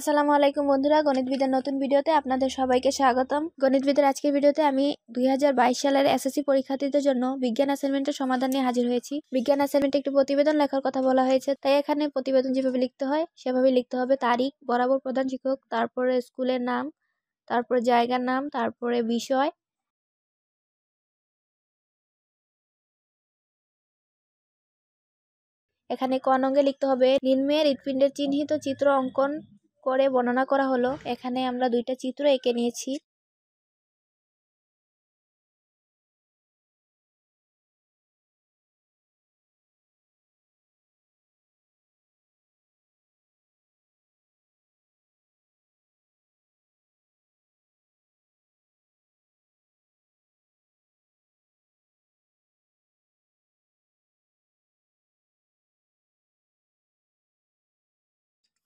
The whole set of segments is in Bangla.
আসসালামু আলাইকুম বন্ধুরা, গণিতবিদের নতুন ভিডিওতে আপনাদের সবাইকে স্বাগতম। গণিতবিদের আজকের ভিডিওতে আমি 2022 সালের এসএসসি পরীক্ষার্থীদের জন্য বিজ্ঞান অ্যাসাইনমেন্টের সমাধান নিয়ে হাজির হয়েছি। বিজ্ঞান অ্যাসাইনমেন্টে একটি প্রতিবেদন লেখার কথা বলা হয়েছে, তাই এখানে প্রতিবেদন যেভাবে লিখতে হয় সেভাবে লিখতে হবে। তারিখ, বরাবর প্রধান শিক্ষক, তারপরে স্কুলের নাম, তারপরে জায়গার নাম, তারপরে বিষয়। এখানে ক নঙ্গে লিখতে হবে নিম্নে হৃৎপিণ্ডের চিহ্নিত চিত্র অঙ্কন করে বর্ণনা করা হলো। এখানে আমরা দুইটা চিত্র এঁকে নিয়েছি।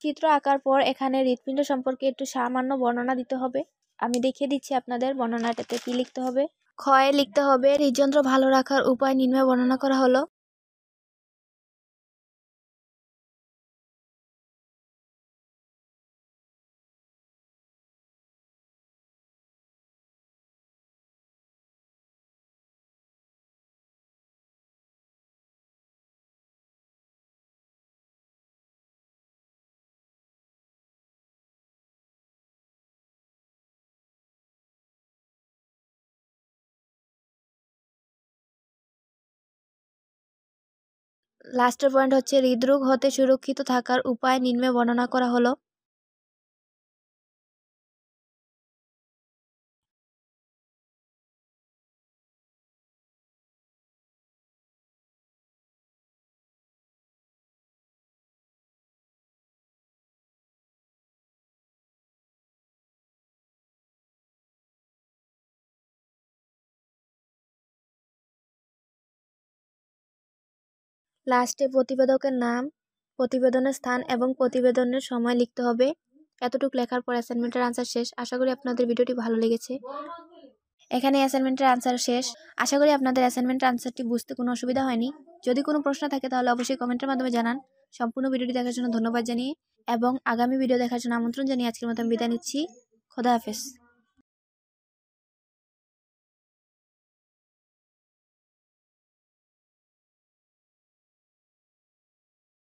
চিত্র আঁকার পর এখানে হৃৎপিণ্ড সম্পর্কে একটু সামান্য বর্ণনা দিতে হবে। আমি দেখিয়ে দিচ্ছি আপনাদের বর্ণনাটাতে কি লিখতে হবে। ক্ষয়ে লিখতে হবে হৃদযন্ত্র ভালো রাখার উপায় নিম্নে বর্ণনা করা হলো। লাস্টের পয়েন্ট হচ্ছে হৃদরোগ হতে সুরক্ষিত থাকার উপায় নিম্নে বর্ণনা করা হলো। লাস্টে প্রতিবেদকের নাম, প্রতিবেদনের স্থান এবং প্রতিবেদনের সময় লিখতে হবে। এতটুকু লেখার পর অ্যাসাইনমেন্টের আনসার শেষ। আশা করি আপনাদের ভিডিওটি ভালো লেগেছে। এখানে অ্যাসাইনমেন্টের আনসার শেষ। আশা করি আপনাদের অ্যাসাইনমেন্টের আনসারটি বুঝতে কোনো অসুবিধা হয়নি। যদি কোনো প্রশ্ন থাকে তাহলে অবশ্যই কমেন্টের মাধ্যমে জানান। সম্পূর্ণ ভিডিওটি দেখার জন্য ধন্যবাদ জানিয়ে এবং আগামী ভিডিও দেখার জন্য আমন্ত্রণ জানিয়ে আজকের মতো আমি বিদায় নিচ্ছি। খোদা হাফেজ।